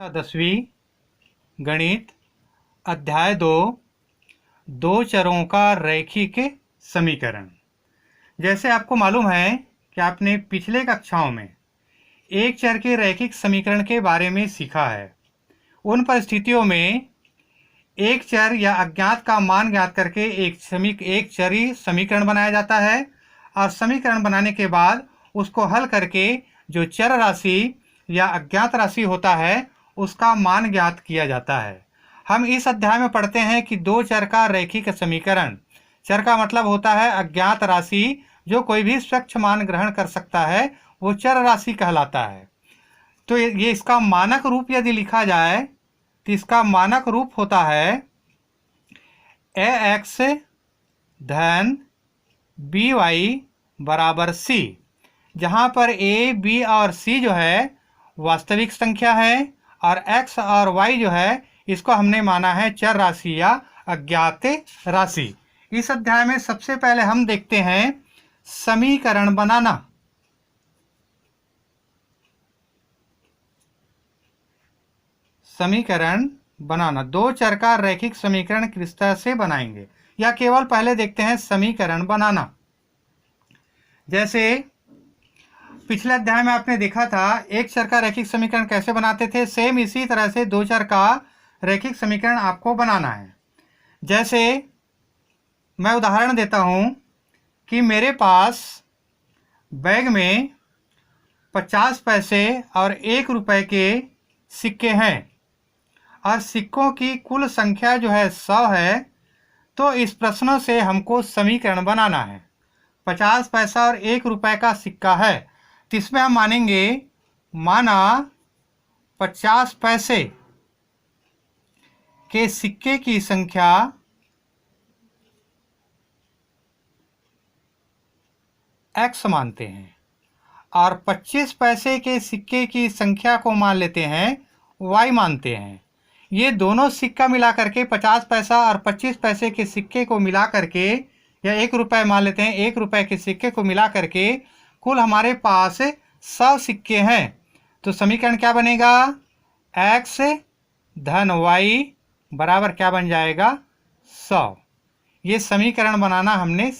10वीं गणित अध्याय 2 दो चरों का रैखिक समीकरण। जैसे आपको मालूम है कि आपने पिछले कक्षाओं में एक चर के रैखिक समीकरण के बारे में सीखा है। उन परिस्थितियों में एक चर या अज्ञात का मान ज्ञात करके एक चरी समीकरण बनाया जाता है और समीकरण बनाने के बाद उसको हल करके जो चर राशि या अज्ञात राशि होता है उसका मान ज्ञात किया जाता है। हम इस अध्याय में पढ़ते हैं कि दो चर का रैखिक समीकरण। चर का मतलब होता है अज्ञात राशि जो कोई भी स्वच्छ मान ग्रहण कर सकता है, वो चर राशि कहलाता है। तो ये इसका मानक रूप यदि लिखा जाए तो इसका मानक रूप होता है ax धन by बराबर c, जहाँ पर a, b और c जो है वास्तविक संख्या है और x और y जो है इसको हमने माना है चर राशि या अज्ञात राशि। इस अध्याय में सबसे पहले हम देखते हैं समीकरण बनाना। समीकरण बनाना, दो चर का रैखिक समीकरण किस तरह से बनाएंगे या केवल पहले देखते हैं समीकरण बनाना। जैसे पिछले अध्याय में आपने देखा था एक चर का रैखिक समीकरण कैसे बनाते थे, सेम इसी तरह से दो चर का रैखिक समीकरण आपको बनाना है। जैसे मैं उदाहरण देता हूं कि मेरे पास बैग में 50 पैसे और 1 रुपए के सिक्के हैं और सिक्कों की कुल संख्या जो है 100 है। तो इस प्रश्न से हमको समीकरण बनाना है। 50 पैसा और 1 रुपए का सिक्का है तो इसमें हम मानेंगे माना 50 पैसे के सिक्के की संख्या x मानते हैं और 25 पैसे के सिक्के की संख्या को मान लेते हैं y मानते हैं। ये दोनों सिक्का मिला करके 50 पैसा और 25 पैसे के सिक्के को मिला करके या 1 रुपए मान लेते हैं, 1 रुपए के सिक्के को मिला करके कुल हमारे पास 100 सिक्के हैं। तो समीकरण क्या बनेगा, x धन y बराबर क्या बन जाएगा 100। ये समीकरण बनाना हमने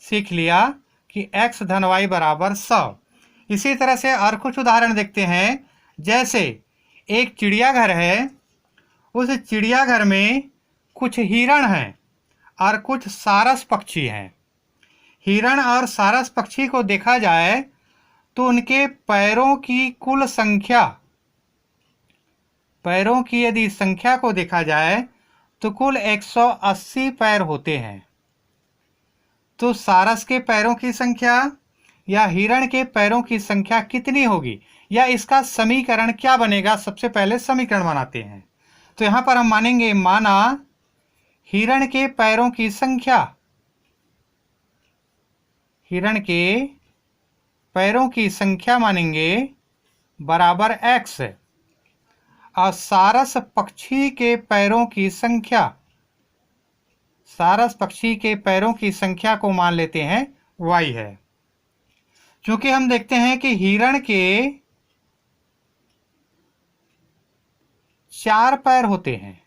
सीख लिया कि x धन y बराबर 100। इसी तरह से और कुछ उदाहरण देखते हैं। जैसे एक चिड़ियाघर है, उस चिड़ियाघर में कुछ हिरण हैं और कुछ सारस पक्षी हैं। हिरण और सारस पक्षी को देखा जाए तो उनके पैरों की कुल संख्या, पैरों की यदि संख्या को देखा जाए तो कुल 180 पैर होते हैं। तो सारस के पैरों की संख्या या हिरण के पैरों की संख्या कितनी होगी या इसका समीकरण क्या बनेगा, सबसे पहले समीकरण बनाते हैं। तो यहां पर हम मानेंगे माना हिरण के पैरों की संख्या, हिरण के पैरों की संख्या मानेंगे बराबर x और सारस पक्षी के पैरों की संख्या, सारस पक्षी के पैरों की संख्या को मान लेते हैं y है। क्योंकि हम देखते हैं कि हिरण के 4 पैर होते हैं,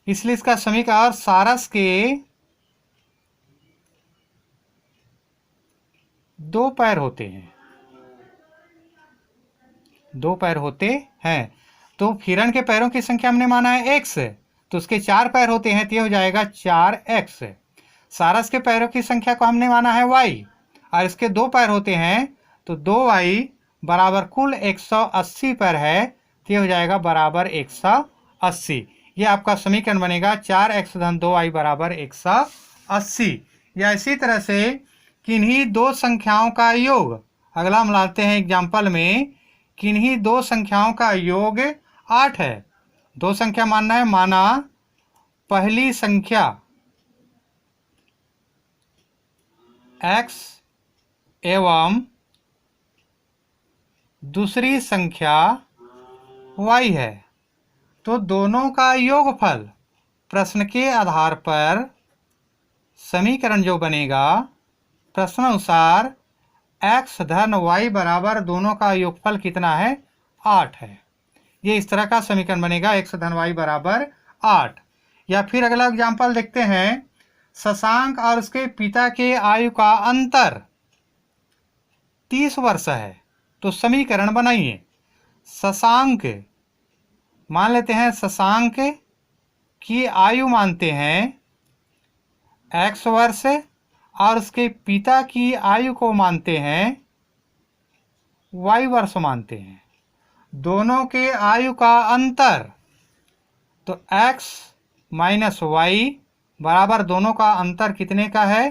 इसलिए इसका समीकरण, और सारस के 2 पैर होते हैं, 2 पैर होते हैं। तो हिरण के पैरों की संख्या हमने माना है x, तो उसके 4 पैर होते हैं तो ये हो जाएगा 4x। सारस के पैरों की संख्या को हमने माना है y और इसके 2 पैर होते हैं तो 2y बराबर कुल 180 पैर है तो ये हो जाएगा बराबर 180। ये आपका समीकरण बनेगा 4x धन 2y बराबर 180। या इसी तरह से किन्हीं दो संख्याओं का योग, अगला हम लाते हैं एग्जाम्पल में, किन्हीं दो संख्याओं का योग 8 है। दो संख्या मानना है, माना पहली संख्या x एवं दूसरी संख्या y है। तो दोनों का योगफल प्रश्न के आधार पर समीकरण जो बनेगा प्रश्नानुसार x धन y बराबर दोनों का योगफल कितना है, 8 है। ये इस तरह का समीकरण बनेगा, x धन y बराबर 8। या फिर अगला एग्जाम्पल देखते हैं, शशांक और उसके पिता के आयु का अंतर 30 वर्ष है। तो समीकरण बनाइए। शशांक मान लेते हैं, शशांक की आयु मानते हैं x वर्ष और उसके पिता की आयु को मानते हैं y वर्ष मानते हैं। दोनों के आयु का अंतर, तो x माइनस वाई बराबर दोनों का अंतर कितने का है,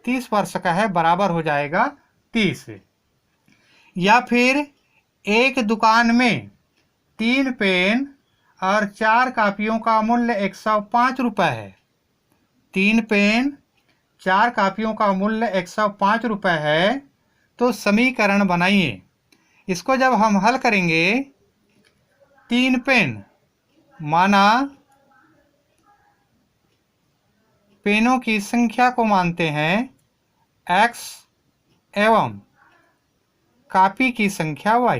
30 वर्ष का है, बराबर हो जाएगा 30। या फिर एक दुकान में 3 पेन और 4 कापियों का मूल्य 105 रुपये है। 3 पेन 4 कापियों का मूल्य 105 रुपये है। तो समीकरण बनाइए। इसको जब हम हल करेंगे, 3 पेन माना पेनों की संख्या को मानते हैं x एवं कापी की संख्या y।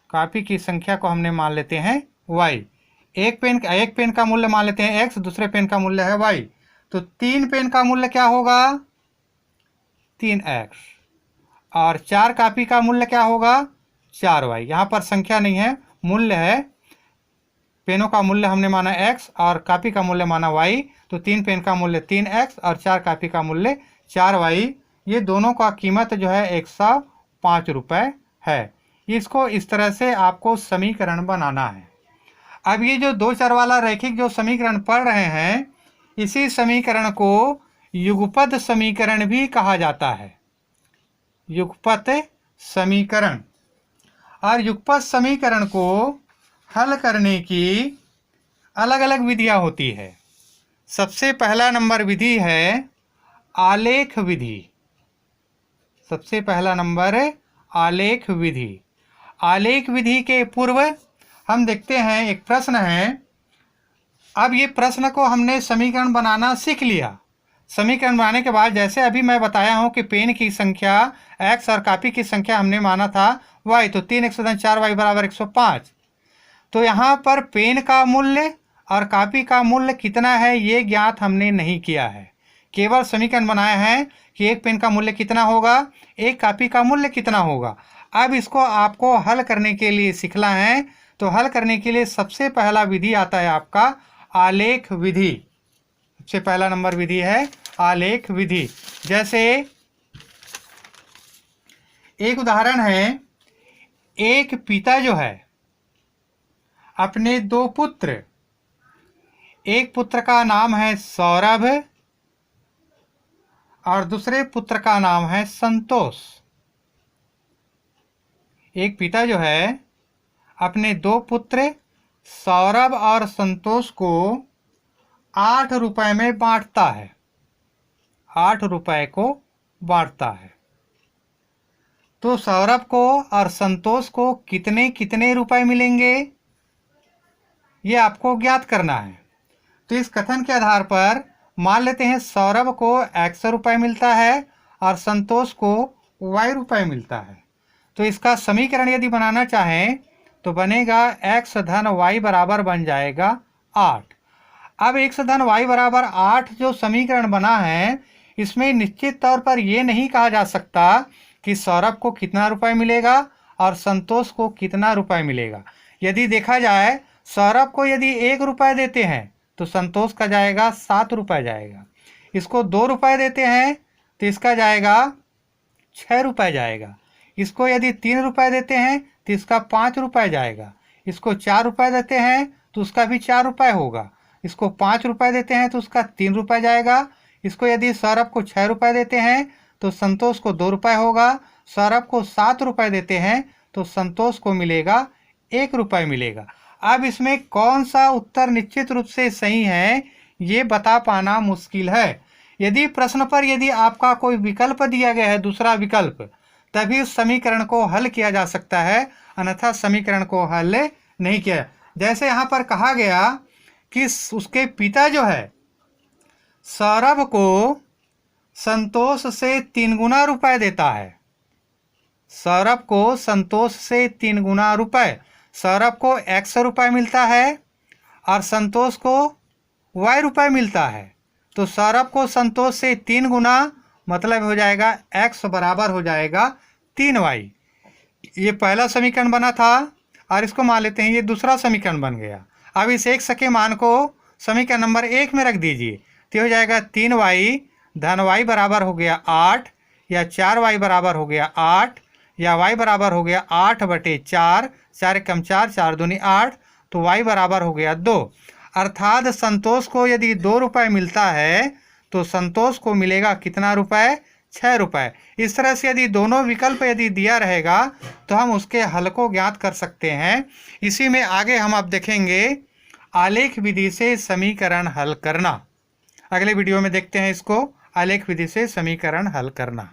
कापी की संख्या को हमने मान लेते हैं y। एक पेन का मूल्य मान लेते हैं x, दूसरे पेन का मूल्य है y। तो 3 पेन का मूल्य क्या होगा, 3x, और 4 कापी का मूल्य क्या होगा, 4y। यहाँ पर संख्या नहीं है, मूल्य है। पेनों का मूल्य हमने माना x और कापी का मूल्य माना y। तो 3 पेन का मूल्य 3x और 4 कापी का मूल्य 4y। ये दोनों का कीमत जो है 105 रुपये है। इसको इस तरह से आपको समीकरण बनाना है। अब ये जो 2 चर वाला रैखिक जो समीकरण पढ़ रहे हैं, इसी समीकरण को युगपत समीकरण भी कहा जाता है। युगपत समीकरण। और युगपत समीकरण को हल करने की अलग अलग विधियां होती है। सबसे पहला नंबर विधि है आलेख विधि। सबसे पहला नंबर आलेख विधि। आलेख विधि के पूर्व हम देखते हैं, एक प्रश्न है। अब ये प्रश्न को हमने समीकरण बनाना सीख लिया। समीकरण बनाने के बाद जैसे अभी मैं बताया हूँ कि पेन की संख्या x और कापी की संख्या हमने माना था y, तो 3x + 4y बराबर 105। तो यहाँ पर पेन का मूल्य और कापी का मूल्य कितना है ये ज्ञात हमने नहीं किया है। केवल समीकरण बनाया है कि एक पेन का मूल्य कितना होगा, एक कापी का मूल्य कितना होगा। अब इसको आपको हल करने के लिए सीखना है। तो हल करने के लिए सबसे पहला विधि आता है आपका आलेख विधि। सबसे पहला नंबर विधि है आलेख विधि। जैसे एक उदाहरण है, एक पिता जो है अपने 2 पुत्र, एक पुत्र का नाम है सौरभ और दूसरे पुत्र का नाम है संतोष। एक पिता जो है अपने 2 पुत्र सौरभ और संतोष को 8 रुपए में बांटता है। 8 रुपए को बांटता है। तो सौरभ को और संतोष को कितने कितने रुपए मिलेंगे ये आपको ज्ञात करना है। तो इस कथन के आधार पर मान लेते हैं सौरभ को x रुपये मिलता है और संतोष को y रुपये मिलता है। तो इसका समीकरण यदि बनाना चाहें तो बनेगा x धन y बराबर बन जाएगा 8। अब x धन y बराबर 8 जो समीकरण बना है, इसमें निश्चित तौर पर ये नहीं कहा जा सकता कि सौरभ को कितना रुपये मिलेगा और संतोष को कितना रुपये मिलेगा। यदि देखा जाए, सौरभ को यदि 1 रुपये देते हैं तो संतोष का जाएगा 7 रुपये जाएगा। इसको 2 रुपये देते हैं तो इसका जाएगा 6 रुपये जाएगा। इसको यदि 3 रुपये देते हैं तो इसका 5 रुपये जाएगा। इसको 4 रुपये देते हैं तो उसका भी 4 रुपये होगा। इसको 5 रुपये देते हैं तो उसका 3 रुपये जाएगा। इसको यदि सौरभ को 6 रुपये देते हैं तो संतोष को 2 रुपये होगा। सौरभ को 7 रुपये देते हैं तो संतोष को मिलेगा 1 रुपये मिलेगा। अब इसमें कौन सा उत्तर निश्चित रूप से सही है ये बता पाना मुश्किल है। यदि प्रश्न पर यदि आपका कोई विकल्प दिया गया है, दूसरा विकल्प, तभी उस समीकरण को हल किया जा सकता है, अन्यथा समीकरण को हल नहीं किया। जैसे यहाँ पर कहा गया कि उसके पिता जो है सौरभ को संतोष से 3 गुना रुपए देता है। सौरभ को संतोष से 3 गुना रुपए, सौरभ को x रुपए मिलता है और संतोष को y रुपए मिलता है। तो सौरभ को संतोष से 3 गुना मतलब हो जाएगा x बराबर हो जाएगा 3y। ये पहला समीकरण बना था और इसको मान लेते हैं ये दूसरा समीकरण बन गया। अब इस x के मान को समीकरण नंबर 1 में रख दीजिए तो हो जाएगा 3y धन y बराबर हो गया 8 या 4y बराबर हो गया 8 या y बराबर हो गया 8/4, 4 कम 4, 4 दूनी 8, तो y बराबर हो गया 2। अर्थात संतोष को यदि 2 रुपये मिलता है तो संतोष को मिलेगा कितना रुपए? 6 रुपये। इस तरह से यदि दोनों विकल्प यदि दिया रहेगा तो हम उसके हल को ज्ञात कर सकते हैं। इसी में आगे हम अब देखेंगे आलेख विधि से समीकरण हल करना। अगले वीडियो में देखते हैं इसको, आलेख विधि से समीकरण हल करना।